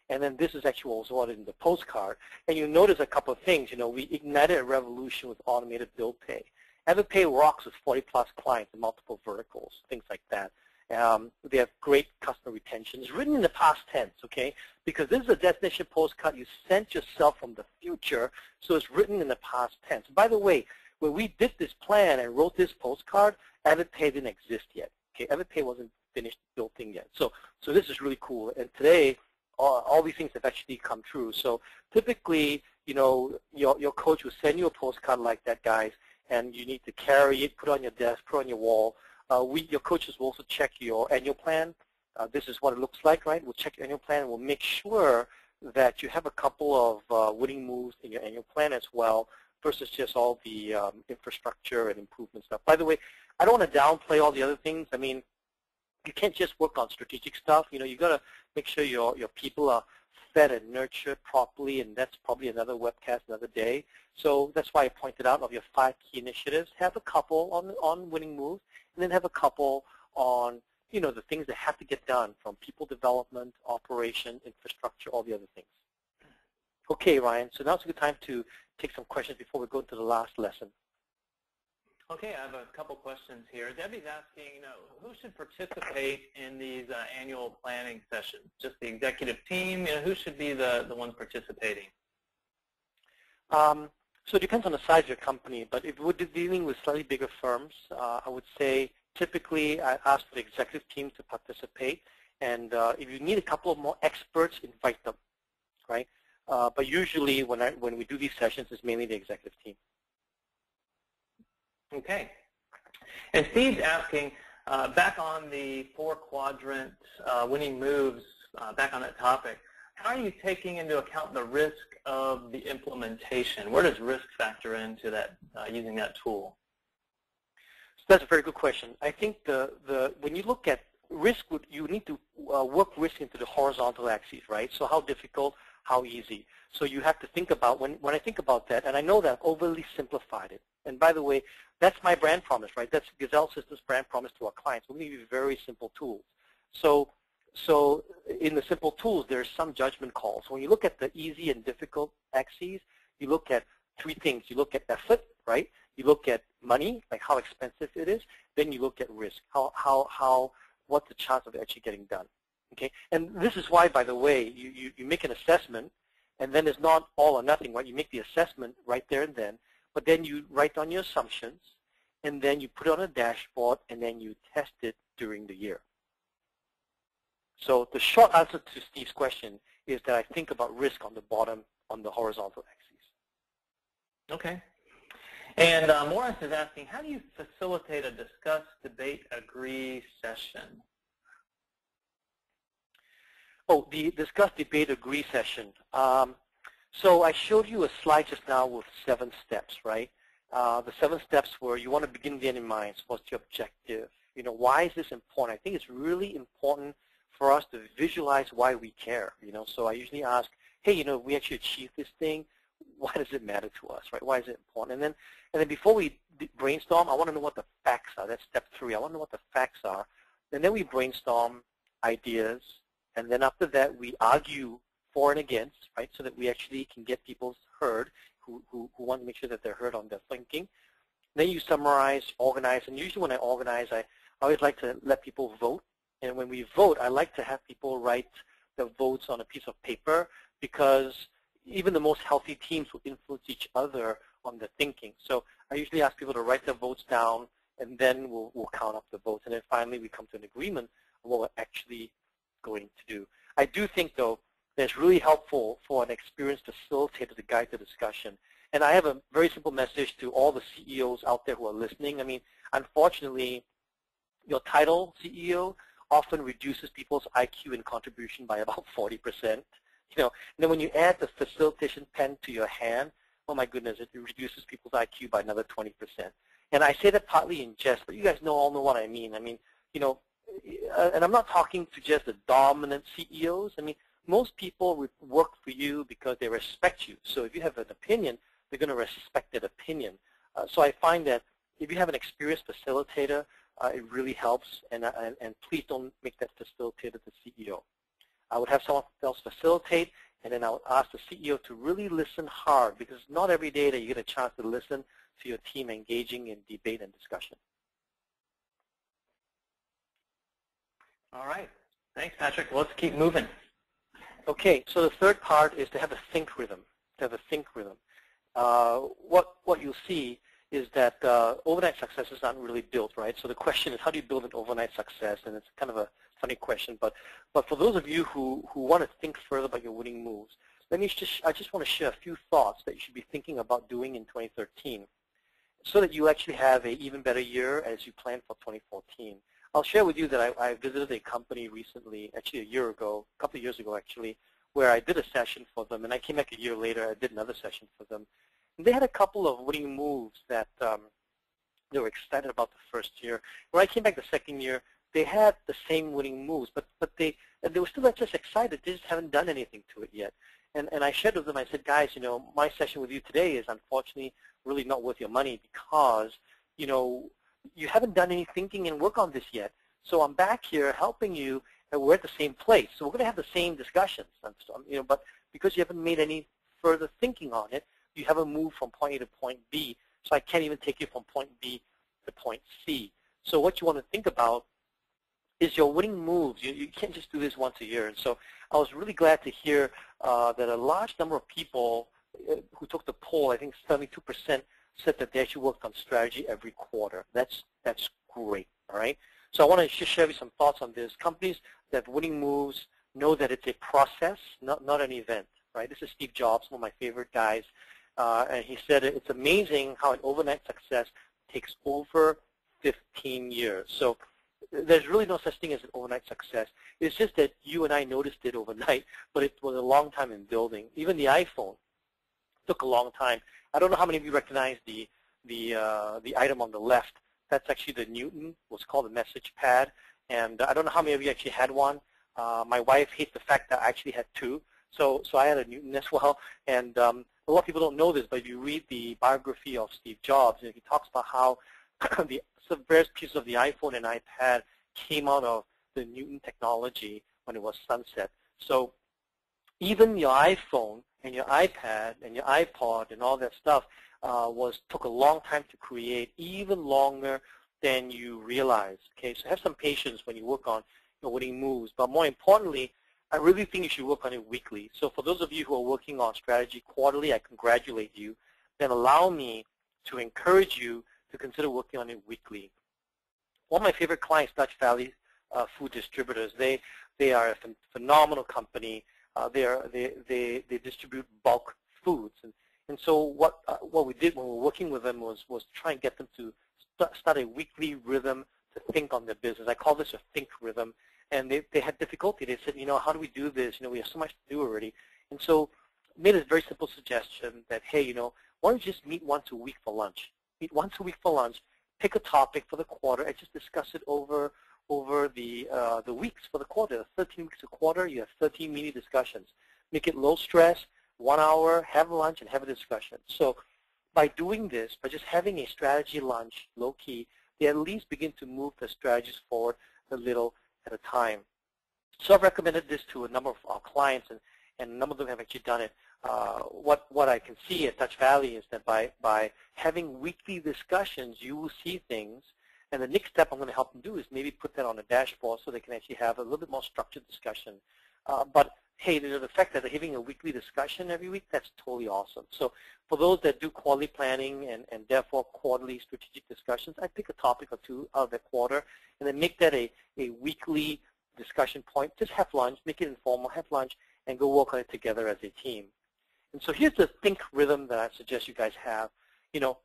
And then this is actually also in the postcard. And you notice a couple of things. We ignited a revolution with automated bill pay. AvidPay rocks with 40-plus clients in multiple verticals, things like that. They have great customer retention. It's written in the past tense, okay? Because this is a destination postcard you sent yourself from the future, so it's written in the past tense. By the way, when we did this plan and wrote this postcard, AvidPay didn't exist yet. Okay, AvidPay wasn't finished building yet. So this is really cool. And today, all these things have actually come true. So typically, your coach will send you a postcard like that, guys, and you need to carry it, put it on your desk, put it on your wall. Your coaches will also check your annual plan. This is what it looks like, right? We'll check your annual plan, and we'll make sure that you have a couple of winning moves in your annual plan as well, versus just all the infrastructure and improvement stuff. By the way, I don't want to downplay all the other things. I mean, you can't just work on strategic stuff. You got to make sure your people are fed and nurtured properly, and that's probably another webcast another day. So that's why I pointed out of your 5 key initiatives, have a couple on winning moves, and then have a couple on the things that have to get done, from people development, operation, infrastructure, all the other things. Okay, Ryan, so now's a good time to take some questions before we go to the last lesson. Okay, I have a couple questions here. Debbie's asking, who should participate in these annual planning sessions? Just the executive team? Who should be the ones participating? So it depends on the size of your company, but if we're dealing with slightly bigger firms, I would say typically I ask for the executive team to participate, and if you need a couple of more experts, invite them, right? But usually when we do these sessions, it's mainly the executive team. Okay. And Steve's asking, back on the 4-quadrant winning moves, back on that topic, how are you taking into account the risk of the implementation? Where does risk factor into that, using that tool? So that's a very good question. I think when you look at risk, you need to work risk into the horizontal axis, right? So how difficult, how easy. So you have to think about, when I think about that, and I know that I've overly simplified it. And by the way, that's my brand promise, right? That's Gazelle Systems' brand promise to our clients. We're going to use very simple tools. So in the simple tools, there's some judgment calls. When you look at the easy and difficult axes, you look at 3 things. You look at effort, right? You look at money, like how expensive it is. Then you look at risk, what's the chance of it actually getting done, okay? And this is why, by the way, you make an assessment, and then it's not all or nothing, right? You make the assessment right there and then, but then you write down your assumptions, and then you put it on a dashboard, and then you test it during the year. So the short answer to Steve's question is that I think about risk on the bottom, on the horizontal axis. Okay. And Morris is asking, how do you facilitate a discuss, debate, agree session? Oh, the discuss, debate, agree session. So I showed you a slide just now with 7 steps, right? The 7 steps were you want to begin with the end in mind. So what's your objective? Why is this important? I think it's really important for us to visualize why we care. So I usually ask, hey, if we actually achieve this thing, why does it matter to us, right? Why is it important? And then before we brainstorm, I want to know what the facts are. That's step 3. I want to know what the facts are. And then we brainstorm ideas, and then after that we argue for and against, right? So that we actually can get people heard who want to make sure that they're heard on their thinking. Then you summarize, organize, and usually when I organize, I always like to let people vote. And when we vote, I like to have people write the votes on a piece of paper, because even the most healthy teams will influence each other on the thinking. So I usually ask people to write their votes down, and then we'll count up the votes. And then finally we come to an agreement on what we're actually going to do. I do think, though, that it's really helpful for an experienced facilitator to guide the discussion. And I have a very simple message to all the CEOs out there who are listening. I mean, unfortunately, your title, CEO, often reduces people's IQ and contribution by about 40%. And then when you add the facilitation pen to your hand, oh my goodness, it reduces people's IQ by another 20%. And I say that partly in jest, but you guys all know what I mean. I mean, and I'm not talking to just the dominant CEOs. I mean, most people work for you because they respect you. So if you have an opinion, they're going to respect that opinion. So I find that if you have an experienced facilitator, it really helps, and please don't make that facilitator the CEO. I would have someone else facilitate, and then I would ask the CEO to really listen hard, because not every day that you get a chance to listen to your team engaging in debate and discussion. All right. Thanks, Patrick. Let's keep moving. Okay, so the third part is to have a think rhythm. What you'll see is that overnight successes aren't really built, right? So the question is, how do you build an overnight success? And it's kind of a funny question, but for those of you who want to think further about your winning moves, I just want to share a few thoughts that you should be thinking about doing in 2013, so that you actually have an even better year as you plan for 2014. I'll share with you that I visited a company recently, actually a couple of years ago actually, where I did a session for them, and I came back a year later, I did another session for them. And they had a couple of winning moves that they were excited about the first year. When I came back the second year, they had the same winning moves, but they were still not just excited, they just haven't done anything to it yet. And I shared with them, I said, guys, my session with you today is unfortunately really not worth your money, because, you haven't done any thinking and work on this yet. So I'm back here helping you, and we're at the same place. So we're going to have the same discussions, but because you haven't made any further thinking on it, you haven't moved from point A to point B, so I can't even take you from point B to point C. So what you want to think about is your winning moves. You can't just do this once a year. And so I was really glad to hear that a large number of people who took the poll, I think 72%, said that they actually worked on strategy every quarter. That's great, all right? So I want to just share with you some thoughts on this. Companies that have winning moves know that it's a process, not an event, right? This is Steve Jobs, one of my favorite guys, and he said it's amazing how an overnight success takes over 15 years. So there's really no such thing as an overnight success. It's just that you and I noticed it overnight, but it was a long time in building. Even the iPhone took a long time. I don't know how many of you recognize the item on the left. That's actually the Newton, what's called the message pad. And I don't know how many of you actually had one. My wife hates the fact that I actually had two. So I had a Newton as well. And a lot of people don't know this, but if you read the biography of Steve Jobs, he talks about how the various pieces of the iPhone and iPad came out of the Newton technology when it was sunset. So even your iPhone and your iPad and your iPod and all that stuff took a long time to create, even longer than you realize. Okay, so have some patience when you work on your winning moves. But more importantly, I really think you should work on it weekly. So for those of you who are working on strategy quarterly, I congratulate you. Then allow me to encourage you to consider working on it weekly. One of my favorite clients, Dutch Valley Food Distributors, they are a phenomenal company. They distribute bulk foods, and so what we did when we were working with them was try and get them to start a weekly rhythm to think on their business. I call this a think rhythm, and they had difficulty. They said, how do we do this? We have so much to do already, and so made a very simple suggestion that, hey, why don't you just meet once a week for lunch? Meet once a week for lunch, pick a topic for the quarter, and just discuss it over the weeks for the quarter. 13 weeks a quarter, you have 13 mini discussions. Make it low stress, 1 hour, have lunch, and have a discussion. So by doing this, by just having a strategy lunch, low key, they at least begin to move the strategies forward a little at a time. So I've recommended this to a number of our clients, and a number of them have actually done it. What I can see at Dutch Valley is that by having weekly discussions, you will see things. And the next step I'm going to help them do is maybe put that on a dashboard so they can actually have a little bit more structured discussion. But hey, the fact that they're having a weekly discussion every week, that's totally awesome. So for those that do quarterly planning and therefore quarterly strategic discussions, I pick a topic or two out of the quarter and then make that a weekly discussion point. Just have lunch, make it informal, have lunch, and go work on it together as a team. And so here's the think rhythm that I suggest you guys have.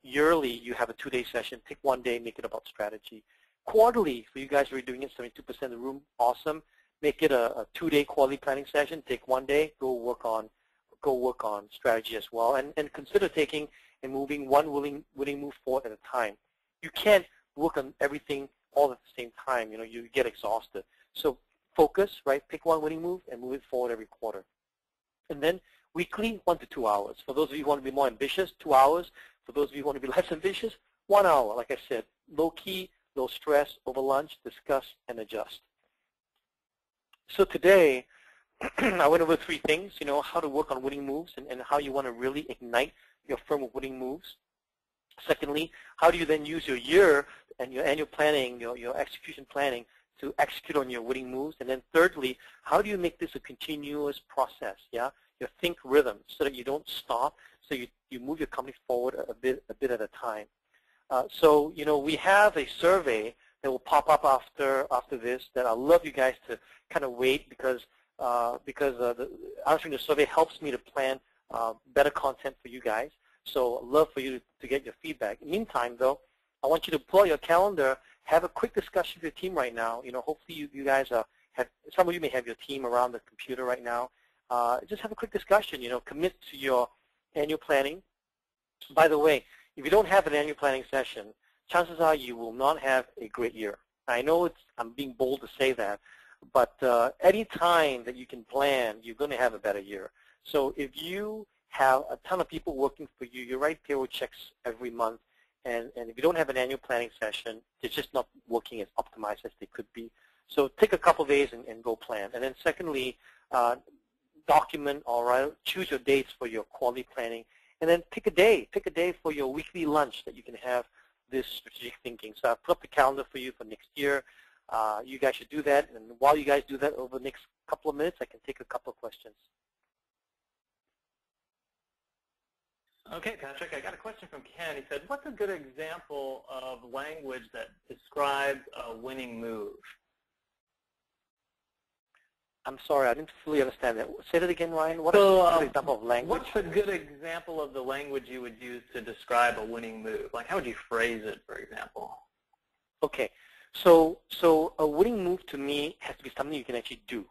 Yearly, you have a 2-day session. Take 1 day, make it about strategy. Quarterly, for you guys who are doing it 72% of the room, awesome. Make it a 2-day quarterly planning session. Take 1 day, go work on strategy as well, and consider taking and moving one winning move forward at a time. You can't work on everything all at the same time. You get exhausted. So focus, right? Pick one winning move and move it forward every quarter. And then weekly, 1 to 2 hours. For those of you who want to be more ambitious, 2 hours. For those of you who want to be less ambitious, 1 hour. Like I said, low key, low stress, over lunch, discuss, and adjust. So today, I went over 3 things, how to work on winning moves and how you want to really ignite your firm with winning moves. Secondly, how do you then use your year and your annual planning, your execution planning to execute on your winning moves? And then thirdly, how do you make this a continuous process, your think rhythm, so that you don't stop, so you move your company forward a bit at a time. So we have a survey that will pop up after this that I'd love you guys to kind of wait because answering the survey helps me to plan better content for you guys. So I'd love for you to get your feedback. In the meantime, though, I want you to pull out your calendar, have a quick discussion with your team right now. Hopefully you guys some of you may have your team around the computer right now. Just have a quick discussion. Commit to your annual planning. By the way, if you don't have an annual planning session, chances are you will not have a great year. I know I'm being bold to say that, but any time that you can plan, you're going to have a better year. So if you have a ton of people working for you, you write payroll checks every month, and if you don't have an annual planning session, it's just not working as optimized as they could be. So take a couple of days and go plan. And then secondly, document or choose your dates for your quarterly planning, and then pick a day for your weekly lunch that you can have this strategic thinking. So I put up the calendar for you for next year. You guys should do that, and while you guys do that over the next couple of minutes, I can take a couple of questions. Okay, Patrick, I got a question from Ken. He said, what's a good example of language that describes a winning move? I'm sorry, I didn't fully understand that. Say that again, Ryan. What is a good example of language? What's a good example of the language you would use to describe a winning move? Like, how would you phrase it, for example? Okay, so a winning move to me has to be something you can actually do.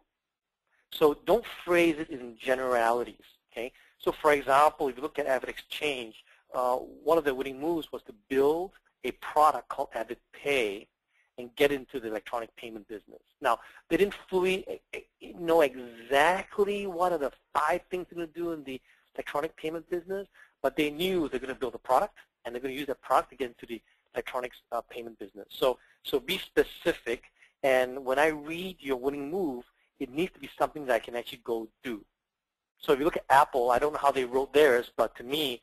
So don't phrase it in generalities, okay? So for example, if you look at Avid Exchange, one of the winning moves was to build a product called Avid Pay and get into the electronic payment business. Now, they didn't fully know exactly what are the 5 things they're going to do in the electronic payment business, but they knew they're going to build a product, and they're going to use that product to get into the electronics payment business. So be specific, and when I read your winning move, it needs to be something that I can actually go do. So if you look at Apple, I don't know how they wrote theirs, but to me,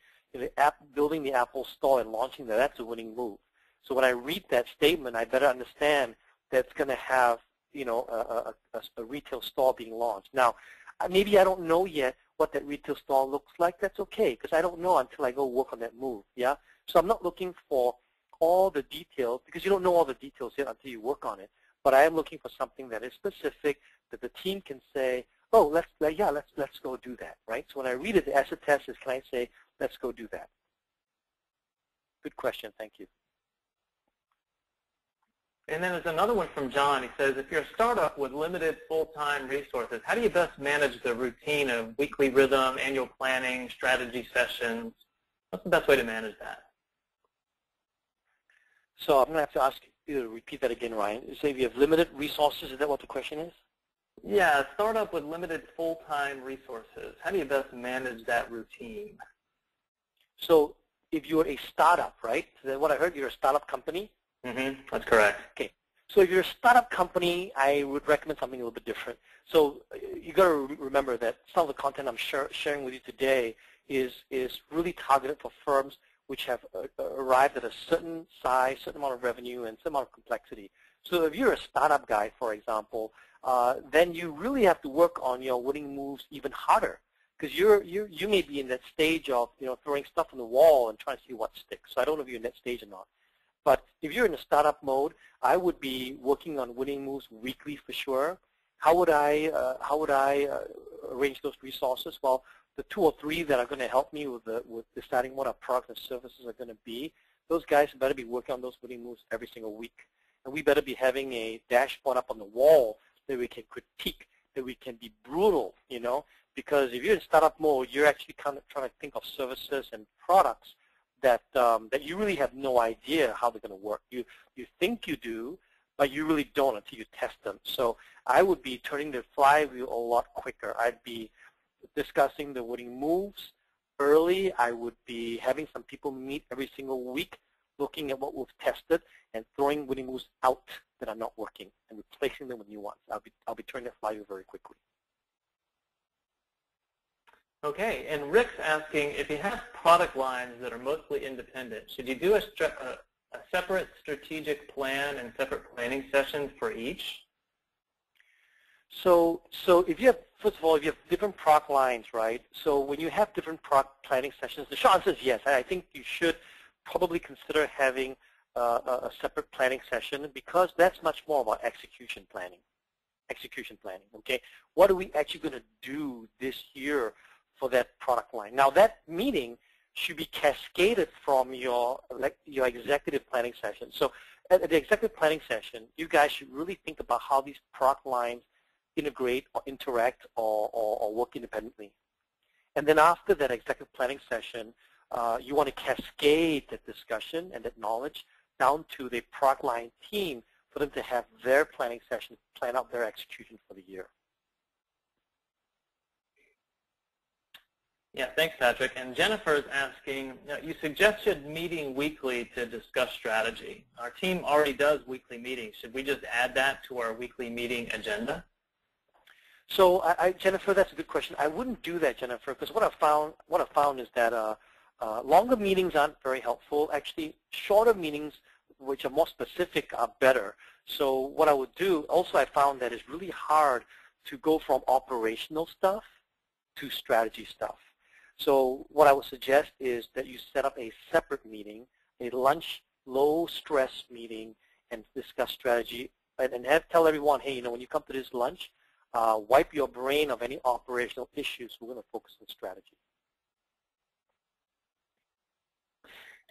building the Apple Store and launching that, that's a winning move. So when I read that statement, I better understand that it's going to have, you know, a retail store being launched. Now, maybe I don't know yet what that retail store looks like. That's okay, because I don't know until I go work on that move. Yeah. So I'm not looking for all the details, because you don't know all the details yet until you work on it. But I am looking for something that is specific, that the team can say, oh, let's go do that, right? So when I read it, the asset test is, can I say, let's go do that? Good question. Thank you. And then there's another one from John. He says, if you're a startup with limited full-time resources, how do you best manage the routine of weekly rhythm, annual planning, strategy sessions? What's the best way to manage that? So I'm going to have to ask you to repeat that again, Ryan. You say if you have limited resources, is that what the question is? Yeah, a startup with limited full-time resources. How do you best manage that routine? So if you're a startup, right? So what I heard, you're a startup company? Mm-hmm. That's correct. Okay. So if you're a startup company, I would recommend something a little bit different. So you got to remember that some of the content I'm sharing with you today is really targeted for firms which have arrived at a certain size, certain amount of revenue, and certain amount of complexity. So if you're a startup guy, for example, then you really have to work on your winning moves even harder, because you may be in that stage of, you know, throwing stuff on the wall and trying to see what sticks. So I don't know if you're in that stage or not. But if you're in a startup mode, I would be working on winning moves weekly for sure. How would I arrange those resources? Well, the 2 or 3 that are going to help me with deciding what our products and services are going to be, those guys better be working on those winning moves every single week. And we better be having a dashboard up on the wall that we can critique, that we can be brutal, you know, because if you're in startup mode, you're actually kind of trying to think of services and products that you really have no idea how they're going to work. You think you do, but you really don't until you test them. So I would be turning the flywheel a lot quicker. I'd be discussing the winning moves early. I would be having some people meet every single week, looking at what we've tested and throwing winning moves out that are not working and replacing them with new ones. I'll be turning the flywheel very quickly. Okay, and Rick's asking, if you have product lines that are mostly independent, should you do a separate strategic plan and separate planning sessions for each? So if you have, first of all, if you have different product lines, right? So when you have different product planning sessions, the short answer is yes. I think you should probably consider having a separate planning session, because that's much more about execution planning. Okay? What are we actually going to do this year for that product line? Now, that meeting should be cascaded from your executive planning session. So at the executive planning session, you guys should really think about how these product lines integrate or interact or work independently. And then after that executive planning session, you want to cascade that discussion and that knowledge down to the product line team for them to have their planning session, plan out their execution for the year. Yeah, thanks, Patrick. And Jennifer is asking, you suggested meeting weekly to discuss strategy. Our team already does weekly meetings. Should we just add that to our weekly meeting agenda? So, Jennifer, that's a good question. I wouldn't do that, Jennifer, because what I found is that Longer meetings aren't very helpful. Actually, shorter meetings, which are more specific, are better. So what I would do, also I found that it's really hard to go from operational stuff to strategy stuff. So what I would suggest is that you set up a separate meeting, a lunch, low-stress meeting, and discuss strategy, and tell everyone, hey, you know, when you come to this lunch, wipe your brain of any operational issues. We're going to focus on strategy.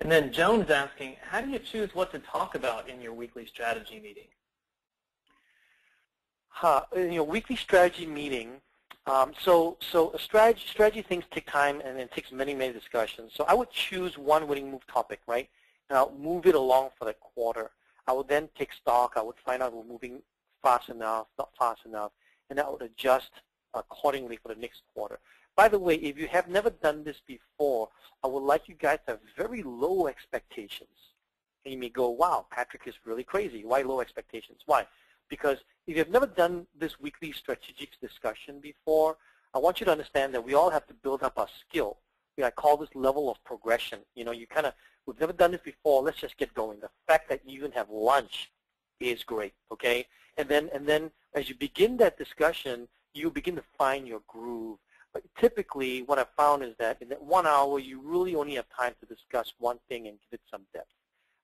And then Joan's asking, how do you choose what to talk about in your weekly strategy meeting? In your weekly strategy meeting, so strategy things take time, and it takes many, many discussions. So I would choose one winning move topic, right? And I'll move it along for that quarter. I would then take stock. I would find out if we're moving fast enough, not fast enough, and I would adjust accordingly for the next quarter. By the way, if you have never done this before, I would like you guys to have very low expectations. And you may go, wow, Patrick is really crazy. Why low expectations? Why? Because if you've never done this weekly strategic discussion before, I want you to understand that we all have to build up our skill. I call this level of progression. You know, we've never done this before. Let's just get going. The fact that you even have lunch is great, okay? And then as you begin that discussion, you begin to find your groove. But typically, what I've found is that in that 1 hour, you really only have time to discuss one thing and give it some depth.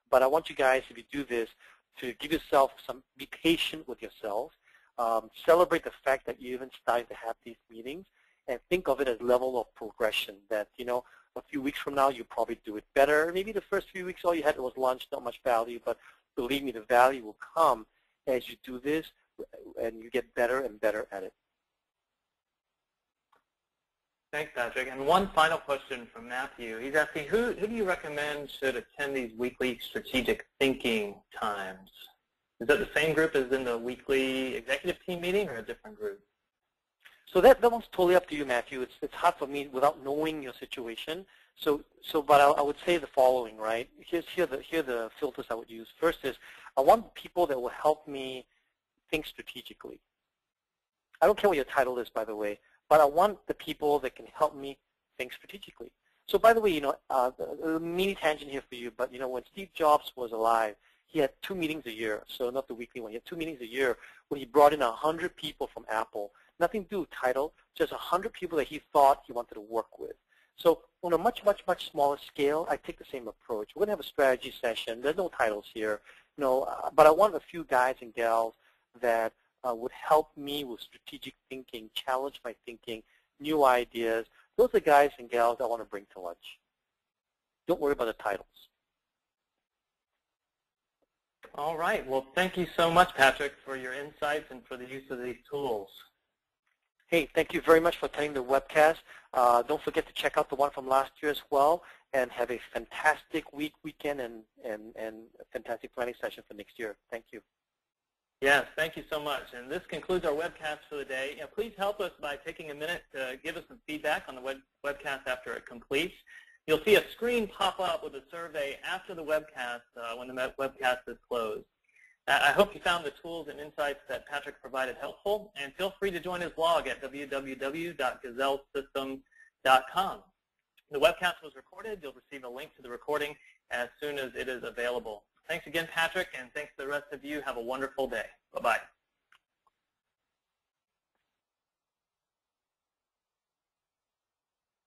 But I want you guys, if you do this, to give yourself be patient with yourself, celebrate the fact that you even started to have these meetings, and think of it as level of progression, that, you know, a few weeks from now, you'll probably do it better. Maybe the first few weeks, all you had was lunch, not much value, but believe me, the value will come as you do this, and you get better and better at it. Thanks, Patrick. And one final question from Matthew. He's asking, who do you recommend should attend these weekly strategic thinking times? Is that the same group as in the weekly executive team meeting, or a different group? So that one's totally up to you, Matthew. It's hard for me without knowing your situation. But I would say the following, right? Here are the filters I would use. First is, I want people that will help me think strategically. I don't care what your title is, by the way, but I want the people that can help me think strategically. So by the way, you know, a mini tangent here for you, but you know, when Steve Jobs was alive, he had 2 meetings a year, so not the weekly one. He had 2 meetings a year when he brought in 100 people from Apple. Nothing to do with title, just 100 people that he thought he wanted to work with. So on a much, much, much smaller scale, I take the same approach. We're going to have a strategy session. There's no titles here, you know, but I want a few guys and gals that would help me with strategic thinking, challenge my thinking, new ideas. Those are guys and gals I want to bring to lunch. Don't worry about the titles. All right. Well, thank you so much, Patrick, for your insights and for the use of these tools. Hey, thank you very much for attending the webcast. Don't forget to check out the one from last year as well, and have a fantastic weekend, and a fantastic planning session for next year. Thank you. Yes, thank you so much. And this concludes our webcast for the day. Please help us by taking a minute to give us some feedback on the webcast after it completes. You'll see a screen pop up with a survey after the webcast when the webcast is closed. I hope you found the tools and insights that Patrick provided helpful, and feel free to join his blog at www.gazellesystems.com. The webcast was recorded. You'll receive a link to the recording as soon as it is available. Thanks again, Patrick, and thanks to the rest of you. Have a wonderful day. Bye-bye.